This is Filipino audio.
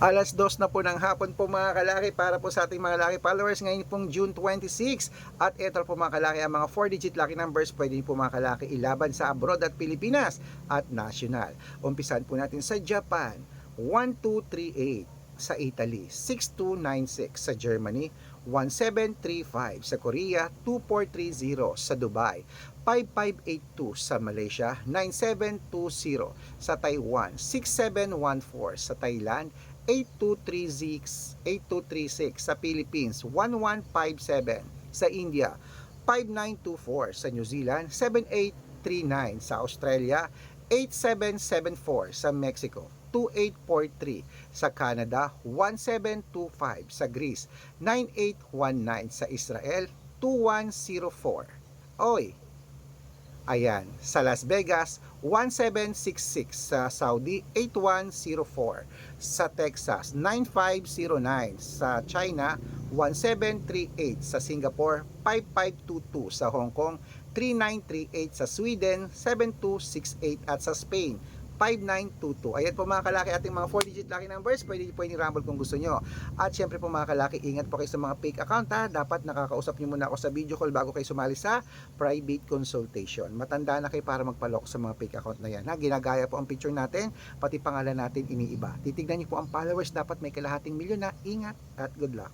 2:00 na po ng hapon po mga kalaki para po sa ating mga laki followers ngayon pong June 26. At ito po mga kalaki ang mga 4-digit lucky numbers pwede po mga kalaki ilaban sa abroad at Pilipinas at national. Umpisan po natin sa Japan, 1238, sa Italy, 6296, sa Germany, 1735, sa Korea, 2430, sa Dubai, 5582, sa Malaysia, 9720, sa Taiwan, 6714, sa Thailand, 8236 sa Philippines, 1157 sa India, 5924 sa New Zealand, 7839 sa Australia, 8774 sa Mexico, 2843 sa Canada, 1725 sa Greece, 9819 sa Israel, 2104. Oy, ayan, sa Las Vegas, 1766 sa Saudi, 8104 sa Texas, 9509 sa China, 1738 sa Singapore, 5522 sa Hong Kong, 3938 sa Sweden, 7268 at sa Spain, 5922. Ayan po mga kalaki ating mga 4-digit lucky numbers. Pwede po yung rumble kung gusto nyo. At syempre po mga kalaki, ingat po kayo sa mga fake account ha. Dapat nakakausap nyo muna ako sa video call bago kayo sumali sa private consultation. Matanda na kayo para magpalok sa mga fake account na yan ha. Ginagaya po ang picture natin, pati pangalan natin iniiba. Titignan nyo po ang followers, dapat may kalahating milyon na. Ingat at good luck.